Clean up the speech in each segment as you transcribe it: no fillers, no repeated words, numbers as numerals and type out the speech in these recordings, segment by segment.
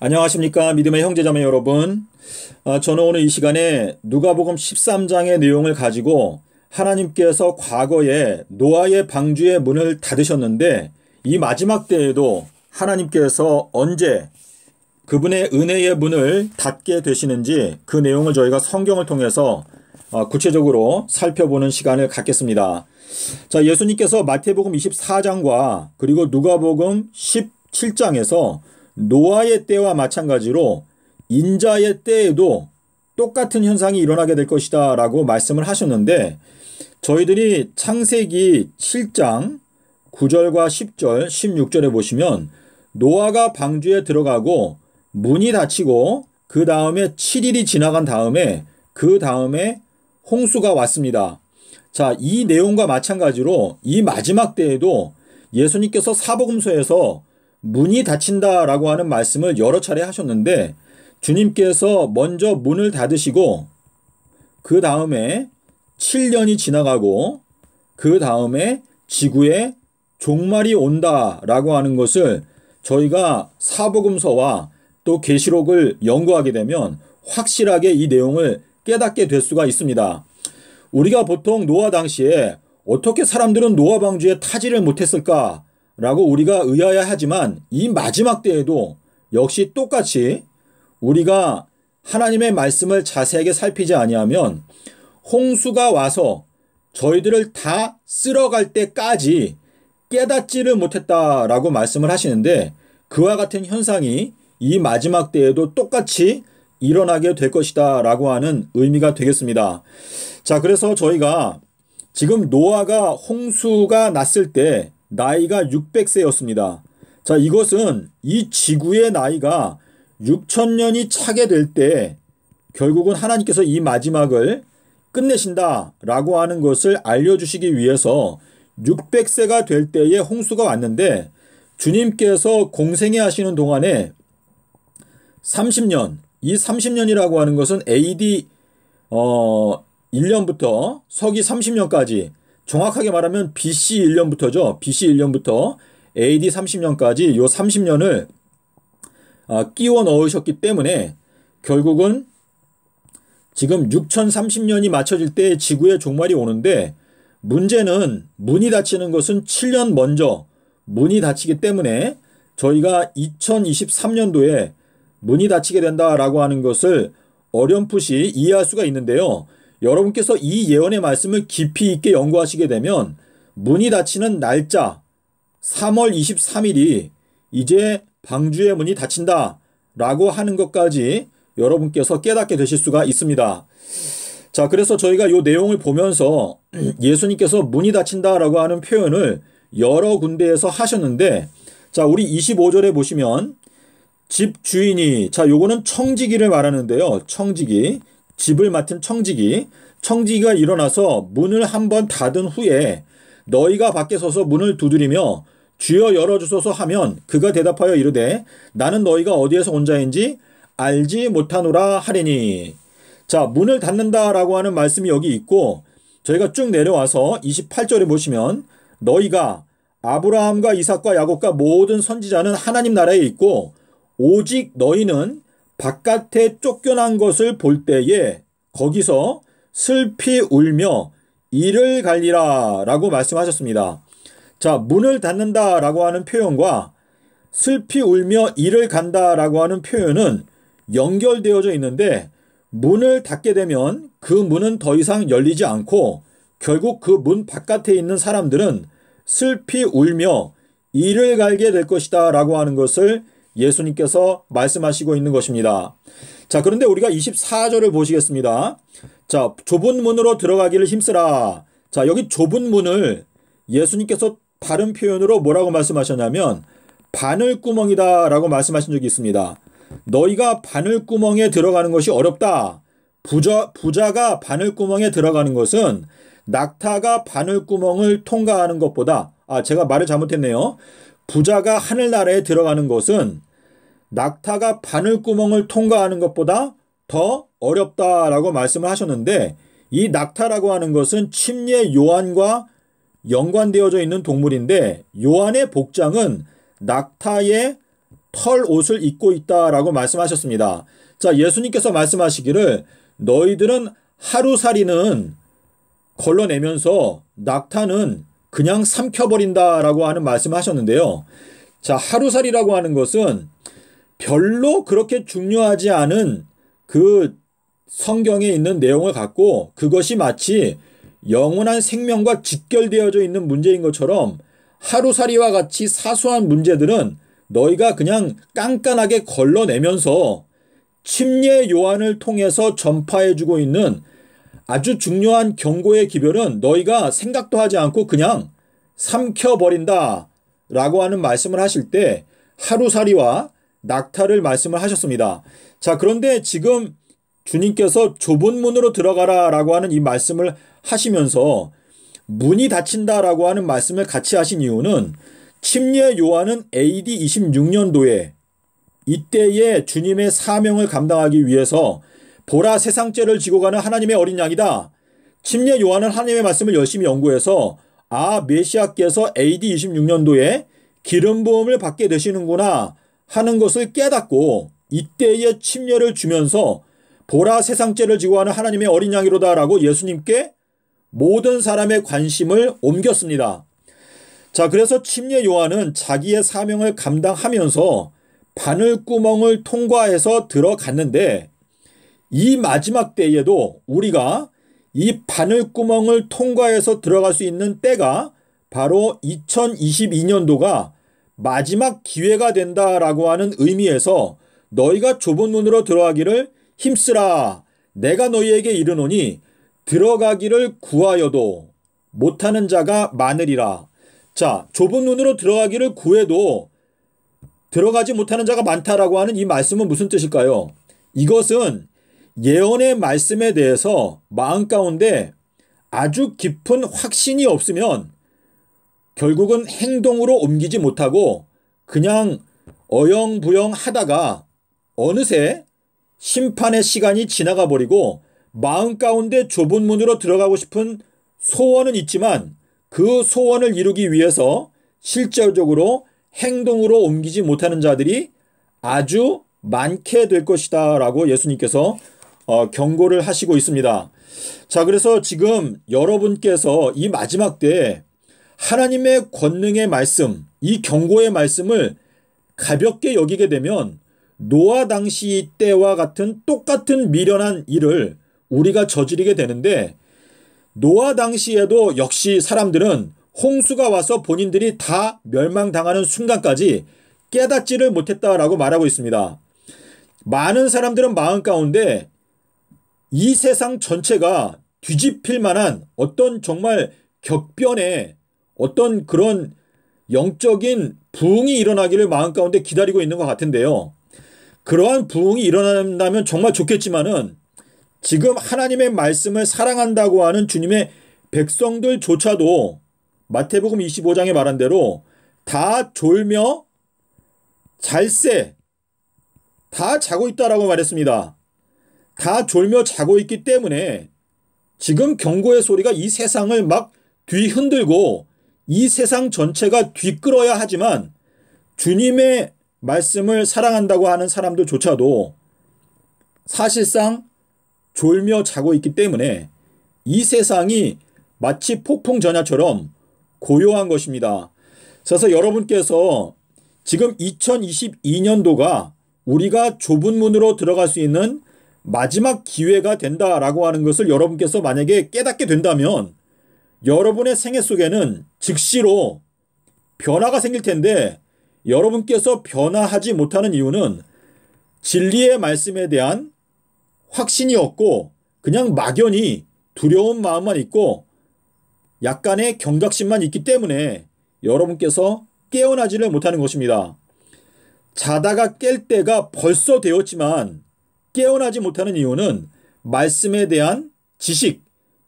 안녕하십니까 믿음의 형제자매 여러분. 저는 오늘 이 시간에 누가복음 13장의 내용을 가지고 하나님께서 과거에 노아의 방주의 문을 닫으셨는데 이 마지막 때에도 하나님께서 언제 그분의 은혜의 문을 닫게 되시는지 그 내용을 저희가 성경을 통해서 구체적으로 살펴보는 시간을 갖겠습니다. 자, 예수님께서 마태복음 24장과 그리고 누가복음 17장에서 노아의 때와 마찬가지로 인자의 때에도 똑같은 현상이 일어나게 될 것이다 라고 말씀을 하셨는데, 저희들이 창세기 7장 9절과 10절 16절에 보시면 노아가 방주에 들어가고 문이 닫히고 그 다음에 7일이 지나간 다음에 홍수가 왔습니다. 자, 이 내용과 마찬가지로 이 마지막 때에도 예수님께서 사복음서에서 문이 닫힌다라고 하는 말씀을 여러 차례 하셨는데, 주님께서 먼저 문을 닫으시고 그 다음에 7년이 지나가고 그 다음에 지구에 종말이 온다라고 하는 것을 저희가 사복음서와 또 계시록을 연구하게 되면 확실하게 이 내용을 깨닫게 될 수가 있습니다. 우리가 보통 노아 당시에 어떻게 사람들은 노아 방주에 타지를 못했을까 라고 우리가 의아해하지만, 이 마지막 때에도 역시 똑같이 우리가 하나님의 말씀을 자세하게 살피지 아니하면 홍수가 와서 저희들을 다 쓸어갈 때까지 깨닫지를 못했다라고 말씀을 하시는데, 그와 같은 현상이 이 마지막 때에도 똑같이 일어나게 될 것이다 라고 하는 의미가 되겠습니다. 자, 그래서 저희가 지금 노아가 홍수가 났을 때 나이가 600세였습니다. 자, 이것은 이 지구의 나이가 6000년이 차게 될 때 결국은 하나님께서 이 마지막을 끝내신다라고 하는 것을 알려주시기 위해서 600세가 될 때에 홍수가 왔는데, 주님께서 공생애 하시는 동안에 30년, 이 30년이라고 하는 것은 AD 1년부터 서기 30년까지, 정확하게 말하면 BC 1년부터죠. BC 1년부터 AD 30년까지 요 30년을 끼워 넣으셨기 때문에 결국은 지금 6030년이 맞춰질 때 지구의 종말이 오는데, 문제는 문이 닫히는 것은 7년 먼저 문이 닫히기 때문에 저희가 2023년도에 문이 닫히게 된다라고 하는 것을 어렴풋이 이해할 수가 있는데요. 여러분께서 이 예언의 말씀을 깊이 있게 연구하시게 되면 문이 닫히는 날짜 3월 23일이 이제 방주의 문이 닫힌다라고 하는 것까지 여러분께서 깨닫게 되실 수가 있습니다. 자, 그래서 저희가 이 내용을 보면서 예수님께서 문이 닫힌다라고 하는 표현을 여러 군데에서 하셨는데, 자, 우리 25절에 보시면 집 주인이, 자, 요거는 청지기를 말하는데요. 청지기, 집을 맡은 청지기가 일어나서 문을 한번 닫은 후에 너희가 밖에 서서 문을 두드리며 주여 열어주소서 하면 그가 대답하여 이르되 나는 너희가 어디에서 온 자인지 알지 못하노라 하리니. 자, 문을 닫는다라고 하는 말씀이 여기 있고, 저희가 쭉 내려와서 28절에 보시면 너희가 아브라함과 이삭과 야곱과 모든 선지자는 하나님 나라에 있고 오직 너희는 바깥에 쫓겨난 것을 볼 때에 거기서 슬피 울며 이를 갈리라 라고 말씀하셨습니다. 자, 문을 닫는다라고 하는 표현과 슬피 울며 이를 간다라고 하는 표현은 연결되어져 있는데, 문을 닫게 되면 그 문은 더 이상 열리지 않고 결국 그 문 바깥에 있는 사람들은 슬피 울며 이를 갈게 될 것이다 라고 하는 것을 예수님께서 말씀하시고 있는 것입니다. 자, 그런데 우리가 24절을 보시겠습니다. 자, 좁은 문으로 들어가기를 힘쓰라. 자, 여기 좁은 문을 예수님께서 다른 표현으로 뭐라고 말씀하셨냐면 바늘구멍이다 라고 말씀하신 적이 있습니다. 너희가 바늘구멍에 들어가는 것이 어렵다. 부자가 바늘구멍에 들어가는 것은 낙타가 바늘구멍을 통과하는 것보다, 제가 말을 잘못했네요. 부자가 하늘나라에 들어가는 것은 낙타가 바늘구멍을 통과하는 것보다 더 어렵다라고 말씀을 하셨는데, 이 낙타라고 하는 것은 침례 요한과 연관되어져 있는 동물인데, 요한의 복장은 낙타의 털 옷을 입고 있다라고 말씀하셨습니다. 자, 예수님께서 말씀하시기를 너희들은 하루살이는 걸러내면서 낙타는 그냥 삼켜버린다라고 하는 말씀을 하셨는데요. 자, 하루살이라고 하는 것은 별로 그렇게 중요하지 않은 그 성경에 있는 내용을 갖고 그것이 마치 영원한 생명과 직결되어져 있는 문제인 것처럼 하루살이와 같이 사소한 문제들은 너희가 그냥 깐깐하게 걸러내면서 침례 요한을 통해서 전파해주고 있는 아주 중요한 경고의 기별은 너희가 생각도 하지 않고 그냥 삼켜버린다 라고 하는 말씀을 하실 때 하루살이와 낙타를 말씀을 하셨습니다. 자, 그런데 지금 주님께서 좁은 문으로 들어가라 라고 하는 이 말씀을 하시면서 문이 닫힌다라고 하는 말씀을 같이 하신 이유는 침례 요한은 AD 26년도에 이때에 주님의 사명을 감당하기 위해서 보라 세상죄를 지고 가는 하나님의 어린 양이다. 침례 요한은 하나님의 말씀을 열심히 연구해서 메시아께서 AD 26년도에 기름 부음을 받게 되시는구나 하는 것을 깨닫고 이때에 침례를 주면서 보라 세상죄를 지고 가는 하나님의 어린 양이로다라고 예수님께 모든 사람의 관심을 옮겼습니다. 자, 그래서 침례 요한은 자기의 사명을 감당하면서 바늘구멍을 통과해서 들어갔는데 이 마지막 때에도 우리가 이 바늘구멍을 통과해서 들어갈 수 있는 때가 바로 2022년도가 마지막 기회가 된다라고 하는 의미에서 너희가 좁은 문으로 들어가기를 힘쓰라. 내가 너희에게 이르노니 들어가기를 구하여도 못하는 자가 많으리라. 자, 좁은 문으로 들어가기를 구해도 들어가지 못하는 자가 많다라고 하는 이 말씀은 무슨 뜻일까요? 이것은 예언의 말씀에 대해서 마음 가운데 아주 깊은 확신이 없으면 결국은 행동으로 옮기지 못하고 그냥 어영부영 하다가 어느새 심판의 시간이 지나가 버리고 마음 가운데 좁은 문으로 들어가고 싶은 소원은 있지만 그 소원을 이루기 위해서 실질적으로 행동으로 옮기지 못하는 자들이 아주 많게 될 것이다 라고 예수님께서 경고를 하시고 있습니다. 자, 그래서 지금 여러분께서 이 마지막 때에 하나님의 권능의 말씀, 이 경고의 말씀을 가볍게 여기게 되면 노아 당시 때와 같은 똑같은 미련한 일을 우리가 저지르게 되는데 노아 당시에도 역시 사람들은 홍수가 와서 본인들이 다 멸망당하는 순간까지 깨닫지를 못했다라고 말하고 있습니다. 많은 사람들은 마음 가운데 이 세상 전체가 뒤집힐 만한 어떤 정말 격변의 어떤 그런 영적인 부흥이 일어나기를 마음 가운데 기다리고 있는 것 같은데요. 그러한 부흥이 일어난다면 정말 좋겠지만은 지금 하나님의 말씀을 사랑한다고 하는 주님의 백성들조차도 마태복음 25장에 말한 대로 다 졸며 잘새 다 자고 있다라고 말했습니다. 다 졸며 자고 있기 때문에 지금 경고의 소리가 이 세상을 막 뒤흔들고 이 세상 전체가 뒤끌어야 하지만 주님의 말씀을 사랑한다고 하는 사람들조차도 사실상 졸며 자고 있기 때문에 이 세상이 마치 폭풍 전야처럼 고요한 것입니다. 그래서 여러분께서 지금 2022년도가 우리가 좁은 문으로 들어갈 수 있는 마지막 기회가 된다라고 하는 것을 여러분께서 만약에 깨닫게 된다면 여러분의 생애 속에는 즉시로 변화가 생길 텐데 여러분께서 변화하지 못하는 이유는 진리의 말씀에 대한 확신이 없고 그냥 막연히 두려운 마음만 있고 약간의 경각심만 있기 때문에 여러분께서 깨어나지를 못하는 것입니다. 자다가 깰 때가 벌써 되었지만 깨어나지 못하는 이유는 말씀에 대한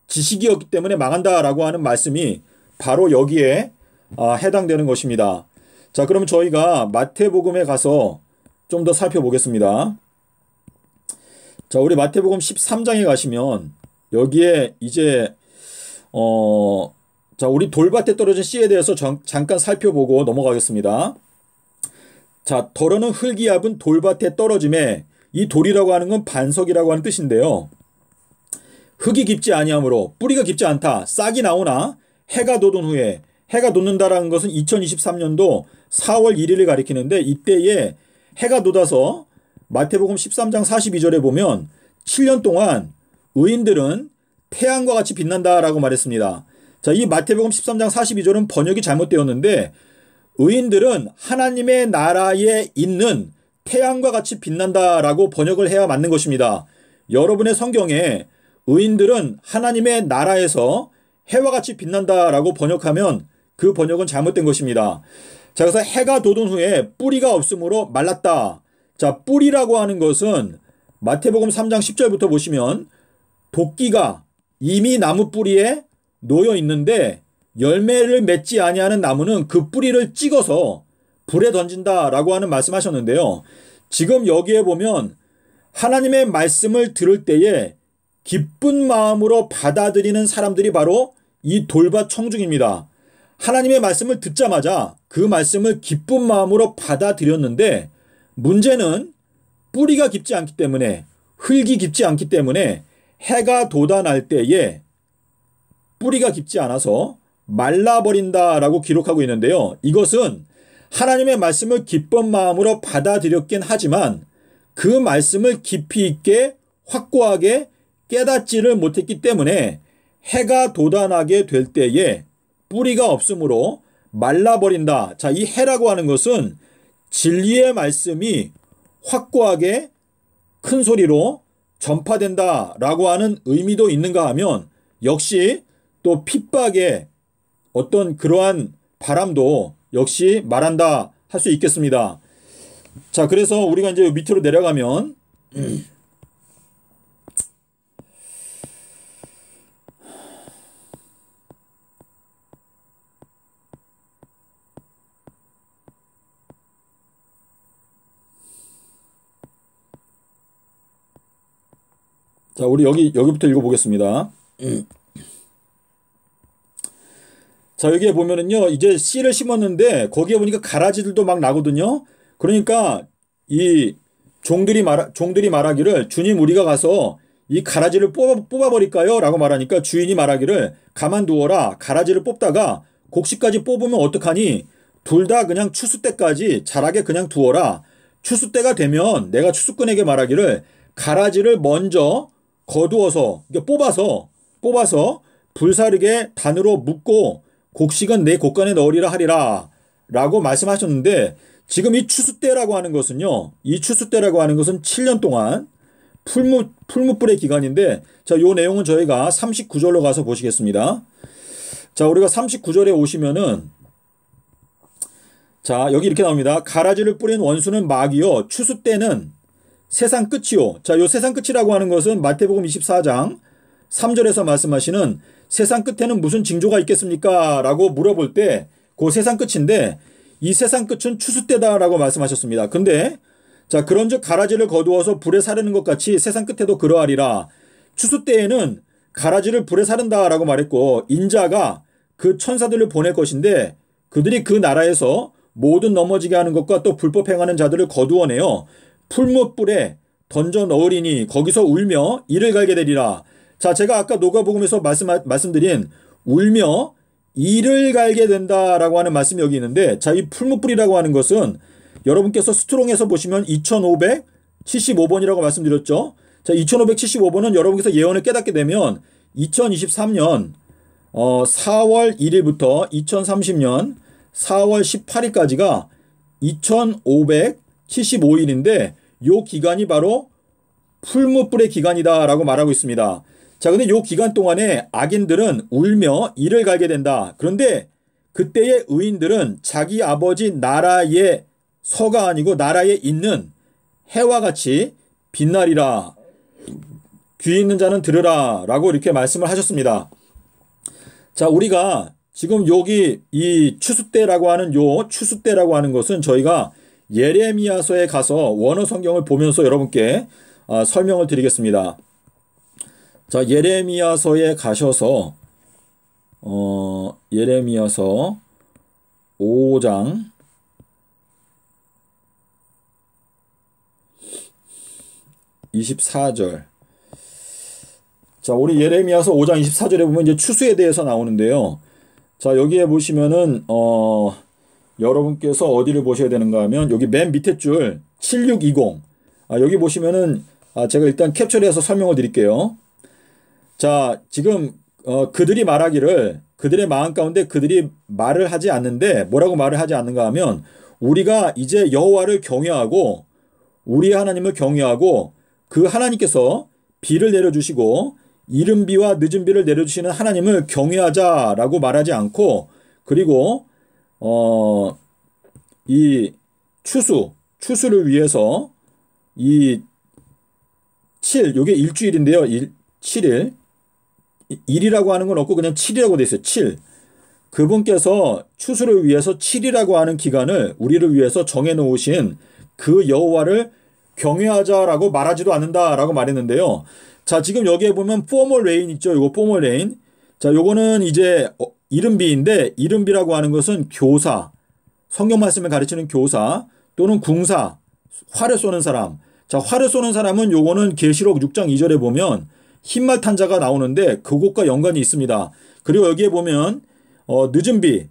지식이었기 때문에 망한다라고 하는 말씀이 바로 여기에 해당되는 것입니다. 자, 그럼 저희가 마태복음에 가서 좀 더 살펴보겠습니다. 자, 우리 마태복음 13장에 가시면 여기에 이제 자, 우리 돌밭에 떨어진 씨에 대해서 잠깐 살펴보고 넘어가겠습니다. 자, 덜어는 흙이압은 돌밭에 떨어짐에 이 돌이라고 하는 건 반석이라고 하는 뜻인데요. 흙이 깊지 아니하므로 뿌리가 깊지 않다. 싹이 나오나 해가 돋은 후에 해가 돋는다라는 것은 2023년도 4월 1일을 가리키는데 이때에 해가 돋아서 마태복음 13장 42절에 보면 7년 동안 의인들은 태양과 같이 빛난다라고 말했습니다. 자, 이 마태복음 13장 42절은 번역이 잘못되었는데 의인들은 하나님의 나라에 있는 태양과 같이 빛난다라고 번역을 해야 맞는 것입니다. 여러분의 성경에 의인들은 하나님의 나라에서 해와 같이 빛난다라고 번역하면 그 번역은 잘못된 것입니다. 자, 그래서 해가 돋은 후에 뿌리가 없으므로 말랐다. 자, 뿌리라고 하는 것은 마태복음 3장 10절부터 보시면 도끼가 이미 나무 뿌리에 놓여 있는데 열매를 맺지 아니하는 나무는 그 뿌리를 찍어서 불에 던진다라고 하는 말씀하셨는데요. 지금 여기에 보면 하나님의 말씀을 들을 때에 기쁜 마음으로 받아들이는 사람들이 바로 이 돌밭 청중입니다. 하나님의 말씀을 듣자마자 그 말씀을 기쁜 마음으로 받아들였는데 문제는 뿌리가 깊지 않기 때문에 흙이 깊지 않기 때문에 해가 돋아날 때에 뿌리가 깊지 않아서 말라버린다라고 기록하고 있는데요. 이것은 하나님의 말씀을 기쁜 마음으로 받아들였긴 하지만 그 말씀을 깊이 있게 확고하게 깨닫지를 못했기 때문에 해가 돋아나게 될 때에 뿌리가 없으므로 말라버린다. 자, 이 해라고 하는 것은 진리의 말씀이 확고하게 큰 소리로 전파된다라고 하는 의미도 있는가 하면 역시 또 핍박의 어떤 그러한 바람도 역시 말한다 할 수 있겠습니다. 자, 그래서 우리가 이제 밑으로 내려가면 자, 우리 여기부터 읽어보겠습니다. 자, 여기에 보면은요, 이제 씨를 심었는데 거기에 보니까 가라지들도 막 나거든요. 그러니까 이 종들이 말하기를 주님 우리가 가서 이 가라지를 뽑아버릴까요? 라고 말하니까 주인이 말하기를 가만두어라. 가라지를 뽑다가 곡식까지 뽑으면 어떡하니? 둘 다 그냥 추수 때까지 자라게 그냥 두어라. 추수 때가 되면 내가 추수꾼에게 말하기를 가라지를 먼저 거두어서 뽑아서 불사르게 단으로 묶고 곡식은 내 곡간에 넣으리라 하리라 라고 말씀하셨는데 지금 이 추수때라고 하는 것은요. 이 추수때라고 하는 것은 7년 동안 풀무불의 기간인데 자, 요 내용은 저희가 39절로 가서 보시겠습니다. 자, 우리가 39절에 오시면은 자, 여기 이렇게 나옵니다. 가라지를 뿌린 원수는 마귀요. 추수때는 세상 끝이요. 자, 요 세상 끝이라고 하는 것은 마태복음 24장 3절에서 말씀하시는 세상 끝에는 무슨 징조가 있겠습니까? 라고 물어볼 때 그 세상 끝인데 이 세상 끝은 추수 때다라고 말씀하셨습니다. 근데 자, 그런즉 가라지를 거두어서 불에 사르는 것 같이 세상 끝에도 그러하리라. 추수 때에는 가라지를 불에 사른다라고 말했고 인자가 그 천사들을 보낼 것인데 그들이 그 나라에서 모든 넘어지게 하는 것과 또 불법 행하는 자들을 거두어내어 풀무불에 던져 넣으리니 거기서 울며 이를 갈게 되리라. 자, 제가 아까 누가복음에서 말씀드린 울며 이를 갈게 된다라고 하는 말씀이 여기 있는데 자, 이 풀무불이라고 하는 것은 여러분께서 스트롱에서 보시면 2575번이라고 말씀드렸죠. 자, 2575번은 여러분께서 예언을 깨닫게 되면 2023년 4월 1일부터 2030년 4월 18일까지가 2575일인데 요 기간이 바로 풀무불의 기간이다라고 말하고 있습니다. 자, 근데 요 기간 동안에 악인들은 울며 이를 갈게 된다. 그런데 그때의 의인들은 자기 아버지 나라의 서가 아니고 나라에 있는 해와 같이 빛나리라. 귀 있는 자는 들으라 라고 이렇게 말씀을 하셨습니다. 자, 우리가 지금 여기 이 추수때라고 하는 것은 저희가 예레미야서에 가서 원어 성경을 보면서 여러분께 설명을 드리겠습니다. 자, 예레미야서에 가셔서 예레미야서 5장 24절. 자, 우리 예레미야서 5장 24절에 보면 이제 추수에 대해서 나오는데요. 자, 여기에 보시면은 여러분께서 어디를 보셔야 되는가 하면 여기 맨 밑에 줄 7620. 여기 보시면은 제가 일단 캡처를 해서 설명을 드릴게요. 자, 지금 그들이 말하기를 그들의 마음 가운데 그들이 말을 하지 않는데 뭐라고 말을 하지 않는가 하면 우리가 이제 여호와를 경외하고 우리 하나님을 경외하고 그 하나님께서 비를 내려주시고 이른 비와 늦은 비를 내려주시는 하나님을 경외하자라고 말하지 않고 그리고 이 추수를 위해서 이 7, 요게 일주일인데요. 7일. 일이라고 하는 건 없고 그냥 7이라고 돼 있어요. 7. 그분께서 추수를 위해서 7이라고 하는 기간을 우리를 위해서 정해 놓으신 그 여호와를 경외하자라고 말하지도 않는다라고 말했는데요. 자, 지금 여기에 보면 formal rain 있죠. 요거 formal rain. 자, 요거는 이제 이른비인데 이른비라고 하는 것은 교사, 성경 말씀을 가르치는 교사 또는 궁사, 활을 쏘는 사람. 자, 활을 쏘는 사람은 요거는 계시록 6장 2절에 보면 흰말 탄 자가 나오는데 그것과 연관이 있습니다. 그리고 여기에 보면 늦은 비.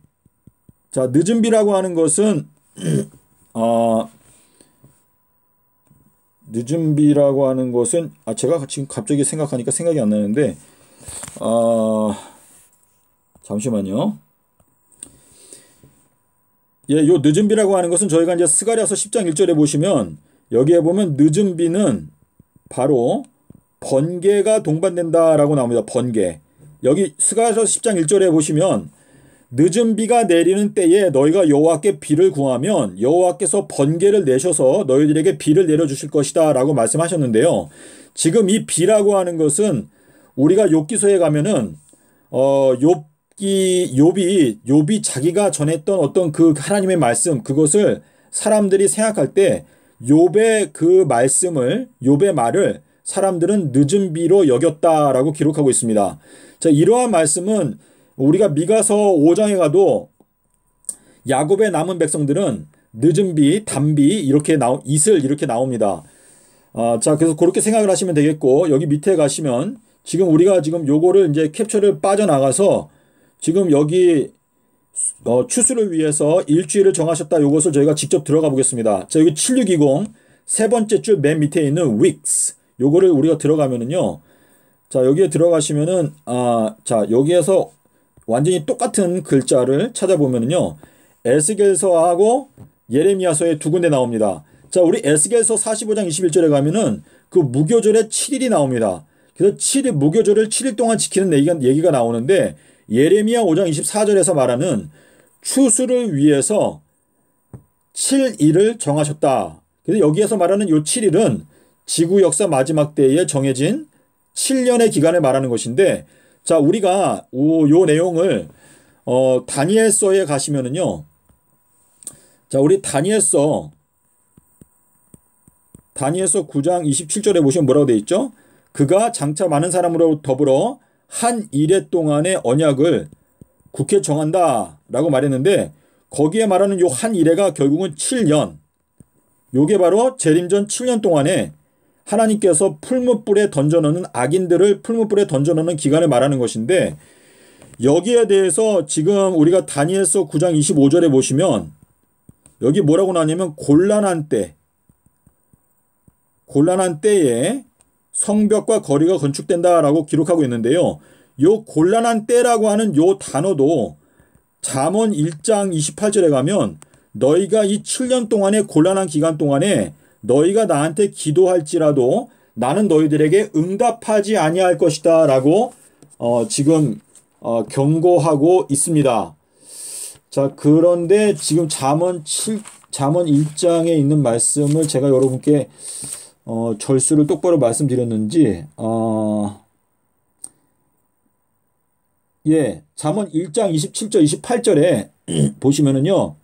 자, 늦은 비라고 하는 것은 늦은 비라고 하는 것은 제가 지금 갑자기 생각하니까 생각이 안 나는데 잠시만요. 예, 요 늦은 비라고 하는 것은 저희가 이제 스가랴서 10장 1절에 보시면 여기에 보면 늦은 비는 바로 번개가 동반된다라고 나옵니다. 번개. 여기 스가랴서 10장 1절에 보시면 늦은 비가 내리는 때에 너희가 여호와께 비를 구하면 여호와께서 번개를 내셔서 너희들에게 비를 내려주실 것이다 라고 말씀하셨는데요. 지금 이 비라고 하는 것은 우리가 욥기서에 가면은 욥이 자기가 전했던 어떤 그 하나님의 말씀 그것을 사람들이 생각할 때 욥의 그 말씀을 욥의 말을 사람들은 늦은 비로 여겼다라고 기록하고 있습니다. 자, 이러한 말씀은 우리가 미가서 5장에 가도 야곱의 남은 백성들은 늦은 비, 단비 이슬 이렇게 나옵니다. 자, 그래서 그렇게 생각을 하시면 되겠고 여기 밑에 가시면 지금 우리가 지금 요거를 이제 캡처를 빠져나가서 지금 여기 추수를 위해서 일주일을 정하셨다. 요것을 저희가 직접 들어가 보겠습니다. 자, 여기 7620 세 번째 줄 맨 밑에 있는 weeks 요거를 우리가 들어가면은요. 자, 여기에 들어가시면은 자, 여기에서 완전히 똑같은 글자를 찾아보면은요. 에스겔서하고 예레미야서에 두 군데 나옵니다. 자, 우리 에스겔서 45장 21절에 가면은 그 무교절에 7일이 나옵니다. 그래서 무교절을 7일 동안 지키는 얘기가 나오는데 예레미야 5장 24절에서 말하는 추수를 위해서 7일을 정하셨다. 그래서 여기에서 말하는 요 7일은 지구 역사 마지막 때에 정해진 7년의 기간을 말하는 것인데 자, 우리가 요 내용을 다니엘서에 가시면은요. 자, 우리 다니엘서 9장 27절에 보시면 뭐라고 되어 있죠? 그가 장차 많은 사람으로 더불어 한 일해 동안의 언약을 국회 정한다 라고 말했는데 거기에 말하는 요 한 일해가 결국은 7년. 요게 바로 재림전 7년 동안에 하나님께서 풀무불에 던져넣는 악인들을 풀무불에 던져넣는 기간을 말하는 것인데 여기에 대해서 지금 우리가 다니엘서 9장 25절에 보시면 여기 뭐라고 나오냐면 곤란한 때에 성벽과 거리가 건축된다라고 기록하고 있는데요. 요 곤란한 때라고 하는 요 단어도 잠언 1장 28절에 가면 너희가 이 7년 동안의 곤란한 기간 동안에 너희가 나한테 기도할지라도 나는 너희들에게 응답하지 아니할 것이다 라고 지금 경고하고 있습니다. 자, 그런데 지금 잠언 1장에 있는 말씀을 제가 여러분께 절수를 똑바로 말씀드렸는지 예, 잠언 1장 27절 28절에 보시면은요.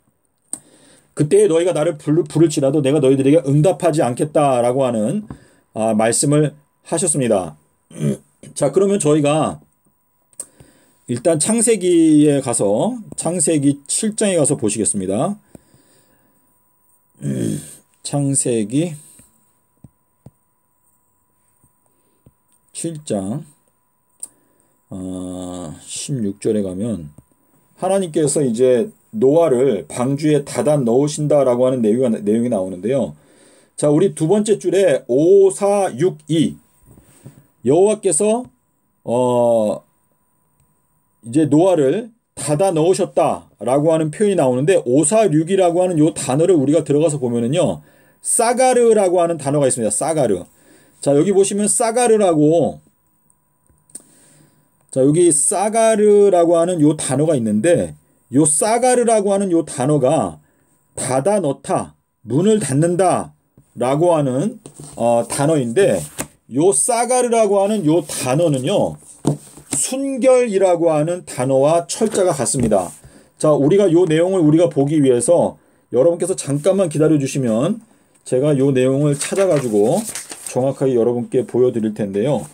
그때 너희가 나를 부를지라도 내가 너희들에게 응답하지 않겠다라고 하는 말씀을 하셨습니다. 자, 그러면 저희가 일단 창세기에 가서 창세기 7장에 가서 보시겠습니다. 창세기 7장 16절에 가면 하나님께서 이제 노아를 방주에 닫아 넣으신다라고 하는 내용이 나오는데요. 자, 우리 두 번째 줄에 5, 4, 6, 2 여호와께서 이제 노아를 닫아 넣으셨다라고 하는 표현이 나오는데 5, 4, 6이라고 하는 요 단어를 우리가 들어가서 보면은요. 사가르라고 하는 단어가 있습니다. 사가르. 자, 여기 보시면 사가르라고 자, 여기 사가르라고 하는 요 단어가 있는데 요 사가르라고 하는 요 단어가 닫아 넣다, 문을 닫는다 라고 하는 단어인데 요 사가르라고 하는 요 단어는요. 순결이라고 하는 단어와 철자가 같습니다. 자, 우리가 요 내용을 우리가 보기 위해서 여러분께서 잠깐만 기다려 주시면 제가 요 내용을 찾아가지고 정확하게 여러분께 보여드릴 텐데요.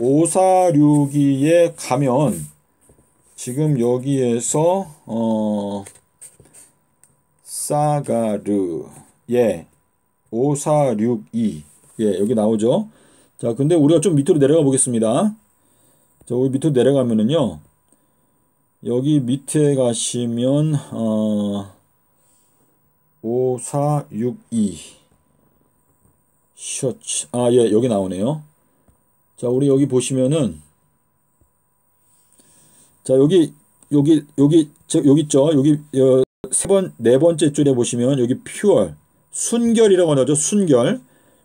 5462에 가면 지금 여기에서 사가르 5462 여기 나오죠. 자, 근데 우리가 좀 밑으로 내려가 보겠습니다. 자, 여기 밑으로 내려가면은요. 여기 밑에 가시면 5462 셔츠 여기 나오네요. 자, 우리 여기 보시면은 자, 여기 있죠. 여기 네 번째 줄에 보시면 여기 퓨얼 순결이라고 나오죠.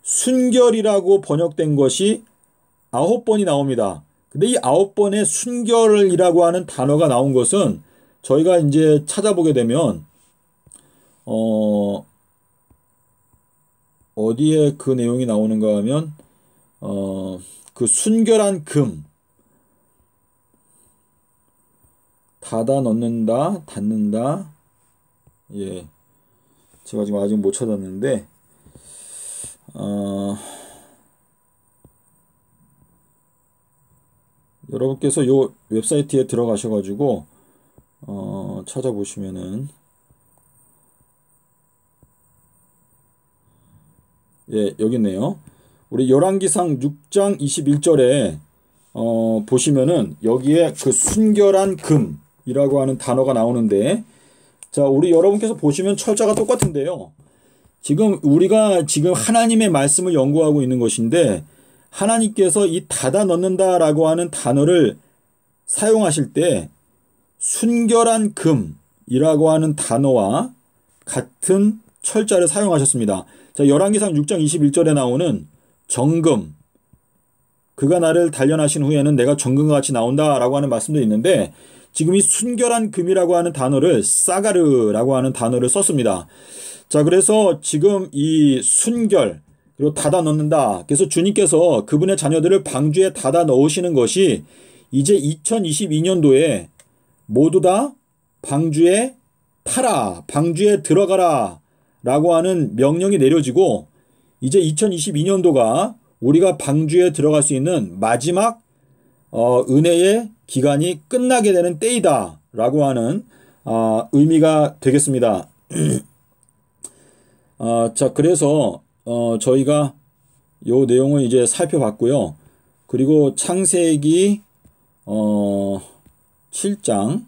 순결이라고 번역된 것이 9번이 나옵니다. 근데 이 9번의 순결이라고 하는 단어가 나온 것은 저희가 이제 찾아보게 되면 어디에 그 내용이 나오는가 하면 그 순결한 금 닫아 넣는다, 닫는다. 제가 지금 아직 못 찾았는데 여러분께서 요 웹사이트에 들어가셔가지고 찾아보시면은 여기 있네요. 우리 열왕기상 6장 21절에 보시면은 여기에 그 순결한 금이라고 하는 단어가 나오는데 자, 우리 여러분께서 보시면 철자가 똑같은데요. 지금 우리가 지금 하나님의 말씀을 연구하고 있는 것인데 하나님께서 이 닫아 넣는다라고 하는 단어를 사용하실 때 순결한 금이라고 하는 단어와 같은 철자를 사용하셨습니다. 자, 열왕기상 6장 21절에 나오는 정금, 그가 나를 단련하신 후에는 내가 정금과 같이 나온다라고 하는 말씀도 있는데 지금 이 순결한 금이라고 하는 단어를 사가르라고 하는 단어를 썼습니다. 자, 그래서 지금 이 순결 그리고 닫아 넣는다. 그래서 주님께서 그분의 자녀들을 방주에 닫아 넣으시는 것이 이제 2022년도에 모두 다 방주에 타라, 방주에 들어가라 라고 하는 명령이 내려지고 이제 2022년도가 우리가 방주에 들어갈 수 있는 마지막 은혜의 기간이 끝나게 되는 때이다 라고 하는 의미가 되겠습니다. 자, 그래서 저희가 요 내용을 이제 살펴봤고요. 그리고 창세기 7장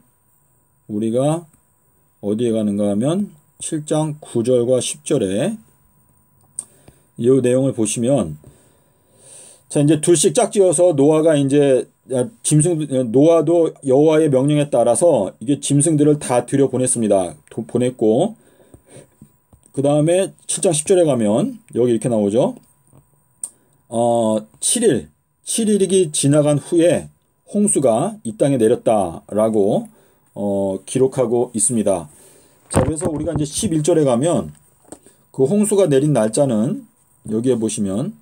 우리가 어디에 가는가 하면 7장 9절과 10절에 이 내용을 보시면 자, 이제 둘씩 짝지어서 노아가 이제 노아도 여호와의 명령에 따라서 이게 짐승들을 다 들여보냈습니다. 보냈고 그 다음에 7장 10절에 가면 여기 이렇게 나오죠. 7일이 지나간 후에 홍수가 이 땅에 내렸다라고 기록하고 있습니다. 자, 그래서 우리가 이제 11절에 가면 그 홍수가 내린 날짜는 여기에 보시면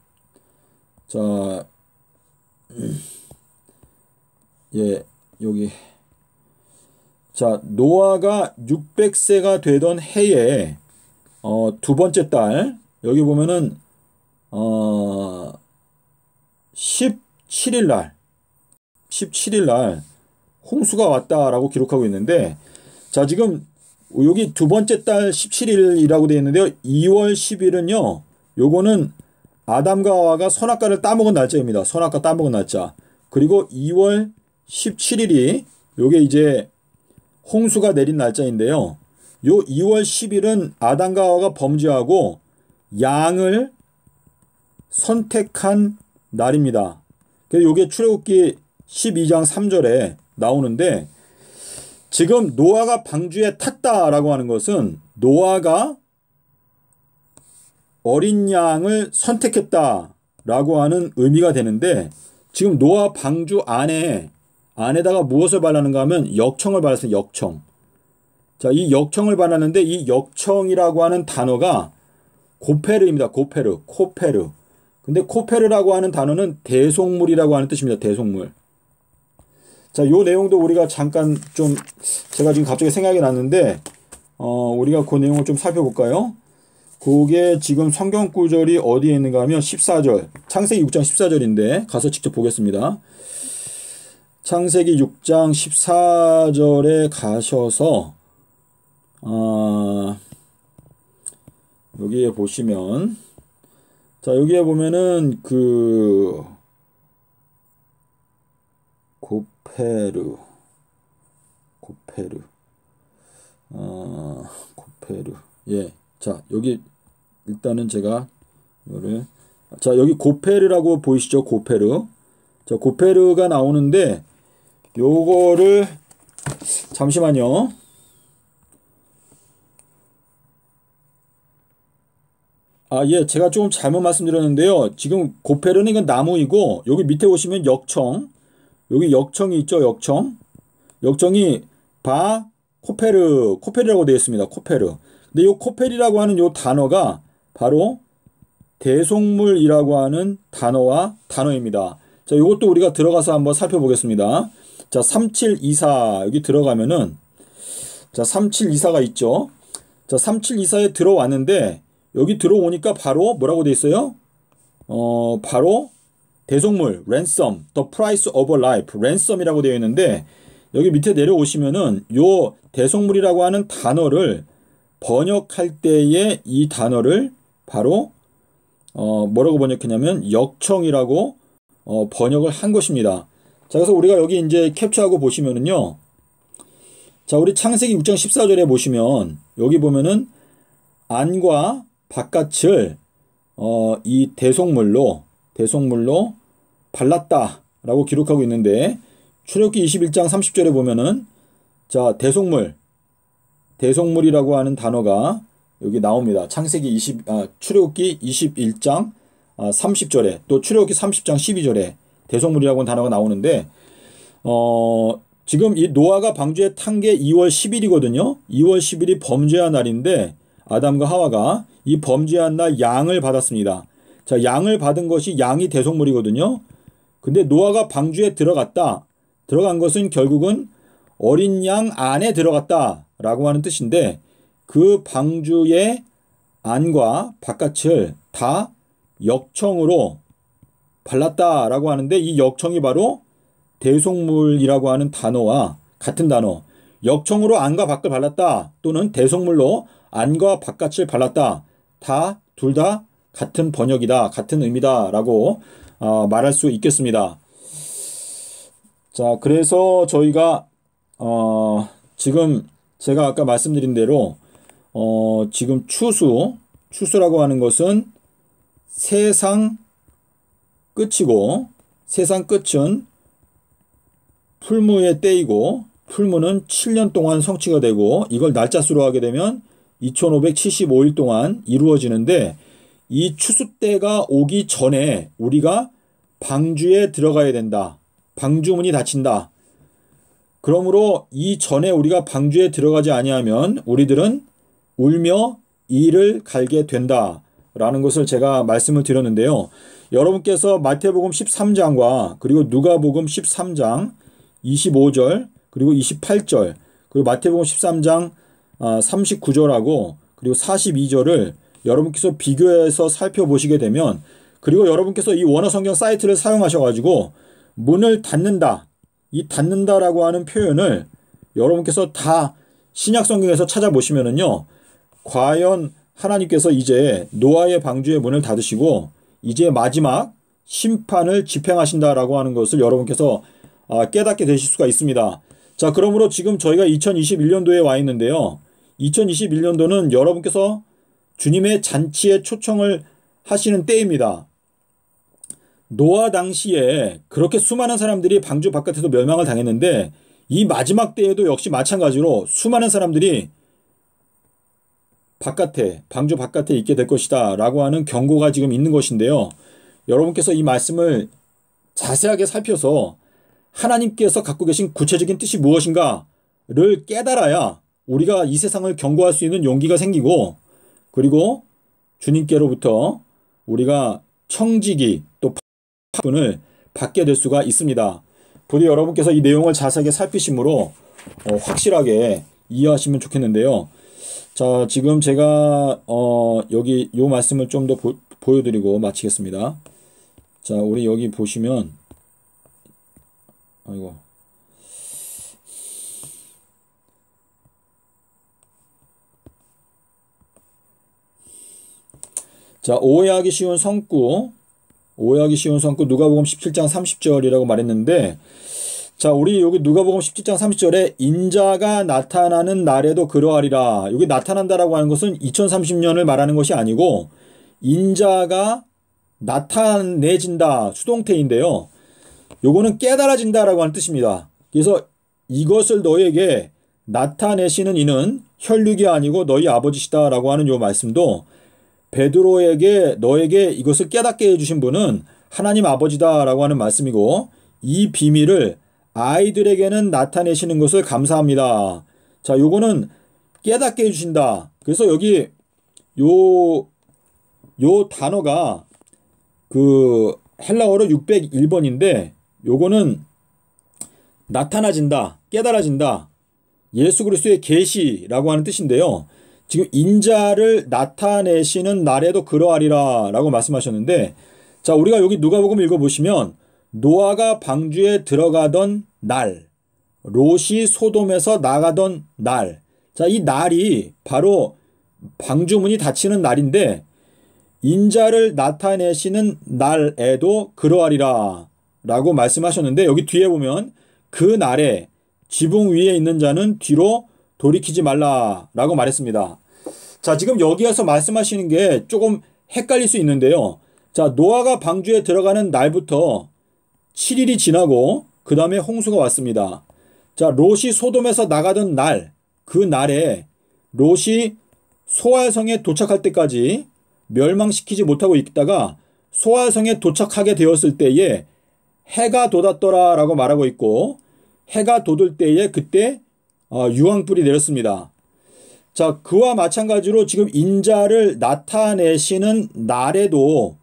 자, 여기 자, 노아가 600세가 되던 해에 두 번째 달 여기 보면은 17일 날 홍수가 왔다라고 기록하고 있는데 자, 지금 여기 두 번째 달 17일이라고 되어 있는데요. 2월 10일은요. 요거는 아담과 하와가 선악과를 따먹은 날짜입니다. 선악과 따먹은 날짜. 그리고 2월 17일이 요게 이제 홍수가 내린 날짜인데요. 요 2월 10일은 아담과 하와가 범죄하고 양을 선택한 날입니다. 그래서 요게 출애굽기 12장 3절에 나오는데, 지금 노아가 방주에 탔다라고 하는 것은 노아가 어린 양을 선택했다라고 하는 의미가 되는데, 지금 노아 방주 안에다가 무엇을 발랐는가 하면 역청을 발랐어요. 역청. 자, 이 역청을 발랐는데, 이 역청이라고 하는 단어가 고페르입니다. 코페르. 근데 코페르라고 하는 단어는 대속물이라고 하는 뜻입니다. 대속물. 자, 요 내용도 우리가 잠깐 좀, 제가 지금 갑자기 생각이 났는데, 우리가 그 내용을 좀 살펴볼까요? 그게 지금 성경 구절이 어디에 있는가 하면 14절, 창세기 6장 14절인데, 가서 직접 보겠습니다. 창세기 6장 14절에 가셔서, 여기에 보시면, 자, 여기에 보면은, 고페르. 예. 자, 여기, 일단은 제가, 이거를, 자, 여기 고페르라고 보이시죠? 고페르. 자, 고페르가 나오는데, 요거를, 잠시만요. 예, 제가 조금 잘못 말씀드렸는데요. 지금 고페르는 이건 나무이고, 여기 밑에 보시면 역청, 여기 역청이 있죠, 역청. 역청이 코페르라고 되어 있습니다. 코페르. 근데 이 코페르라고 하는 이 단어가 바로 대속물이라고 하는 단어입니다. 자, 이것도 우리가 들어가서 한번 살펴보겠습니다. 자, 3724 여기 들어가면은, 자, 3724가 있죠. 자, 3724에 들어왔는데, 여기 들어오니까 바로 뭐라고 돼 있어요? 바로 대속물, ransom, the price of a life, ransom이라고 되어 있는데, 여기 밑에 내려오시면은 요 대속물이라고 하는 단어를 번역할 때에 이 단어를 바로 뭐라고 번역했냐면 역청이라고 번역을 한 것입니다. 자, 그래서 우리가 여기 이제 캡처하고 보시면은요. 자, 우리 창세기 6장 14절에 보시면 여기 보면은 안과 바깥을 이 대속물로 발랐다라고 기록하고 있는데, 출애굽기 21장 30절에 보면은, 자, 대속물이라고 하는 단어가 여기 나옵니다. 출애굽기 21장 30절에, 또 출애굽기 30장 12절에 대속물이라고 하는 단어가 나오는데, 지금 이 노아가 방주에 탄 게 2월 10일이거든요. 2월 10일이 범죄한 날인데, 아담과 하와가 이 범죄한 날 양을 받았습니다. 자, 양을 받은 것이 양이 대속물이거든요. 근데 노아가 방주에 들어간 것은 결국은 어린 양 안에 들어갔다라고 하는 뜻인데, 그 방주의 안과 바깥을 다 역청으로 발랐다라고 하는데, 이 역청이 바로 대속물이라고 하는 단어와 같은 단어, 역청으로 안과 밖을 발랐다 또는 대속물로 안과 바깥을 발랐다, 둘 다 같은 번역이다, 같은 의미다라고 말할 수 있겠습니다. 자, 그래서 저희가 지금 제가 아까 말씀드린 대로 지금 추수라고 하는 것은 세상 끝이고, 세상 끝은 풀무의 때이고, 풀무는 7년 동안 성취가 되고, 이걸 날짜수로 하게 되면 2575일 동안 이루어지는데, 이 추수 때가 오기 전에 우리가 방주에 들어가야 된다. 방주문이 닫힌다. 그러므로 이 전에 우리가 방주에 들어가지 아니하면 우리들은 울며 이를 갈게 된다라는 것을 제가 말씀을 드렸는데요. 여러분께서 마태복음 13장과 그리고 누가복음 13장 25절 그리고 28절 그리고 마태복음 13장 39절하고 그리고 42절을 여러분께서 비교해서 살펴보시게 되면, 그리고 여러분께서 이 원어성경 사이트를 사용하셔가지고 문을 닫는다, 이 닫는다라고 하는 표현을 여러분께서 다 신약성경에서 찾아보시면은요, 과연 하나님께서 이제 노아의 방주의 문을 닫으시고 이제 마지막 심판을 집행하신다라고 하는 것을 여러분께서 깨닫게 되실 수가 있습니다. 자, 그러므로 지금 저희가 2021년도에 와 있는데요. 2021년도는 여러분께서 주님의 잔치에 초청을 하시는 때입니다. 노아 당시에 그렇게 수많은 사람들이 방주 바깥에서 멸망을 당했는데 이 마지막 때에도 역시 마찬가지로 수많은 사람들이 방주 바깥에 있게 될 것이다 라고 하는 경고가 지금 있는 것인데요. 여러분께서 이 말씀을 자세하게 살펴서 하나님께서 갖고 계신 구체적인 뜻이 무엇인가를 깨달아야 우리가 이 세상을 경고할 수 있는 용기가 생기고, 그리고 주님께로부터 우리가 청지기 또 파문을 받게 될 수가 있습니다. 부디 여러분께서 이 내용을 자세하게 살피심으로 확실하게 이해하시면 좋겠는데요. 자, 지금 제가 여기 요 말씀을 좀 더 보여드리고 마치겠습니다. 자, 우리 여기 보시면 아이고. 자, 오해하기 쉬운 성구 누가복음 17장 30절이라고 말했는데, 자, 우리 여기 누가복음 17장 30절에 인자가 나타나는 날에도 그러하리라. 여기 나타난다라고 하는 것은 2030년을 말하는 것이 아니고 인자가 나타내진다, 수동태인데요. 요거는 깨달아진다라고 하는 뜻입니다. 그래서 이것을 너에게 나타내시는 이는 혈육이 아니고 너희 아버지시다라고 하는 요 말씀도 베드로에게 너에게 이것을 깨닫게 해주신 분은 하나님 아버지다라고 하는 말씀이고, 이 비밀을 아이들에게는 나타내시는 것을 감사합니다. 자, 요거는 깨닫게 해주신다. 그래서 여기 요 단어가 그 헬라어로 601번인데 요거는 나타나진다, 깨달아진다, 예수 그리스도의 계시라고 하는 뜻인데요. 지금 인자를 나타내시는 날에도 그러하리라 라고 말씀하셨는데, 자, 우리가 여기 누가복음 읽어보시면 노아가 방주에 들어가던 날, 롯이 소돔에서 나가던 날, 자, 이 날이 바로 방주문이 닫히는 날인데 인자를 나타내시는 날에도 그러하리라 라고 말씀하셨는데, 여기 뒤에 보면 그 날에 지붕 위에 있는 자는 뒤로 돌이키지 말라라고 말했습니다. 자, 지금 여기에서 말씀하시는 게 조금 헷갈릴 수 있는데요. 자, 노아가 방주에 들어가는 날부터 7일이 지나고 그 다음에 홍수가 왔습니다. 자, 롯이 소돔에서 나가던 날, 그 날에 롯이 소알성에 도착할 때까지 멸망시키지 못하고 있다가 소알성에 도착하게 되었을 때에 해가 돋았더라 라고 말하고 있고, 해가 돋을 때에 그때 유황불이 내렸습니다. 자, 그와 마찬가지로 지금 인자를 나타내시는 날에도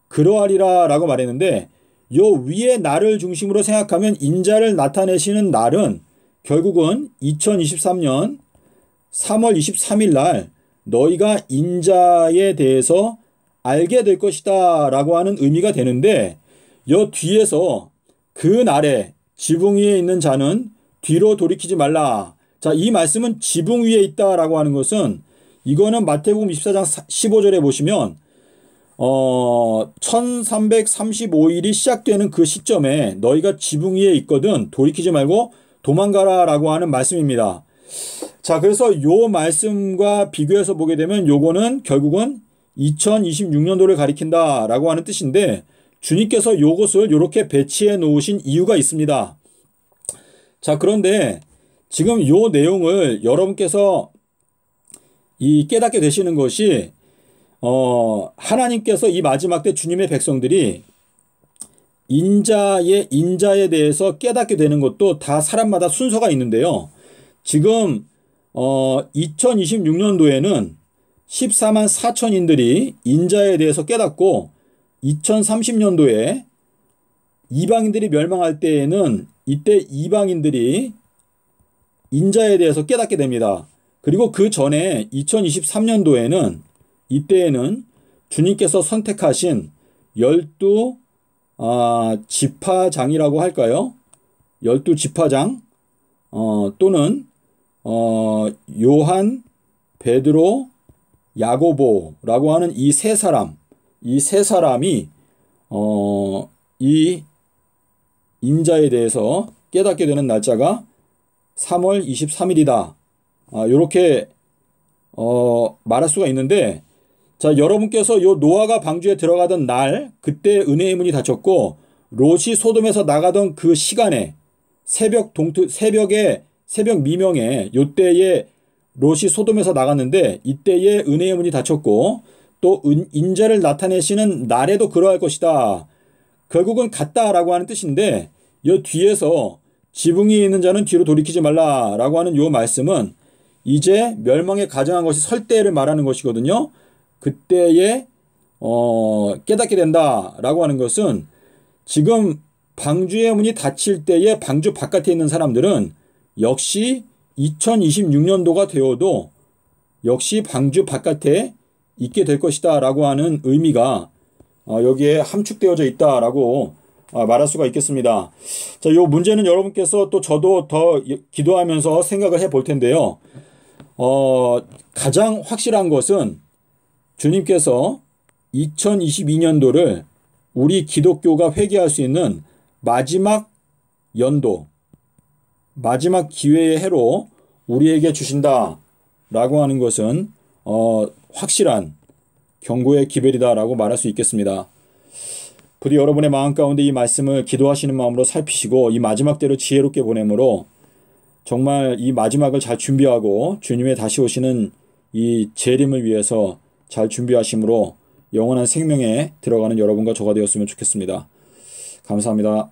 그러하리라 라고 말했는데, 요 위에 날을 중심으로 생각하면 인자를 나타내시는 날은 결국은 2023년 3월 23일 날 너희가 인자에 대해서 알게 될 것이다 라고 하는 의미가 되는데, 요 뒤에서 그 날에 지붕 위에 있는 자는 뒤로 돌이키지 말라. 자, 이 말씀은 지붕 위에 있다라고 하는 것은, 이거는 마태복음 24장 15절에 보시면 1335일이 시작되는 그 시점에 너희가 지붕 위에 있거든 돌이키지 말고 도망가라 라고 하는 말씀입니다. 자, 그래서 요 말씀과 비교해서 보게 되면 요거는 결국은 2026년도를 가리킨다 라고 하는 뜻인데, 주님께서 요것을 요렇게 배치해 놓으신 이유가 있습니다. 자, 그런데 지금 요 내용을 여러분께서 깨닫게 되시는 것이, 하나님께서 이 마지막 때 주님의 백성들이 인자에 대해서 깨닫게 되는 것도 다 사람마다 순서가 있는데요. 지금 2026년도에는 14만 4천인들이 인자에 대해서 깨닫고, 2030년도에 이방인들이 멸망할 때에는 이때 이방인들이 인자에 대해서 깨닫게 됩니다. 그리고 그 전에 2023년도에는 이때에는 주님께서 선택하신 12 지파장이라고 할까요? 12지파장 또는 요한, 베드로, 야고보라고 하는 이 세 사람, 이 세 사람이 이 인자에 대해서 깨닫게 되는 날짜가 3월 23일이다. 요렇게 말할 수가 있는데, 자, 여러분께서 요 노아가 방주에 들어가던 날, 그때 은혜의 문이 닫혔고 롯이 소돔에서 나가던 그 시간에 새벽 미명에 요때에 롯이 소돔에서 나갔는데 이때에 은혜의 문이 닫혔고 또 인자를 나타내시는 날에도 그러할 것이다. 결국은 같다라고 하는 뜻인데, 요 뒤에서 지붕이 있는 자는 뒤로 돌이키지 말라라고 하는 요 말씀은 이제 멸망에 가증한 것이 설 때를 말하는 것이거든요. 그때에 깨닫게 된다라고 하는 것은 지금 방주의 문이 닫힐 때에 방주 바깥에 있는 사람들은 역시 2026년도가 되어도 역시 방주 바깥에 있게 될 것이다 라고 하는 의미가 여기에 함축되어져 있다라고 말할 수가 있겠습니다. 자, 요 문제는 여러분께서 또 저도 더 기도하면서 생각을 해볼 텐데요. 가장 확실한 것은 주님께서 2022년도를 우리 기독교가 회개할 수 있는 마지막 연도, 마지막 기회의 해로 우리에게 주신다라고 하는 것은 확실한 경고의 기별이다라고 말할 수 있겠습니다. 부디 여러분의 마음 가운데 이 말씀을 기도하시는 마음으로 살피시고 이 마지막 때를 지혜롭게 보내므로 정말 이 마지막을 잘 준비하고 주님의 다시 오시는 이 재림을 위해서 잘 준비하심으로 영원한 생명에 들어가는 여러분과 저가 되었으면 좋겠습니다. 감사합니다.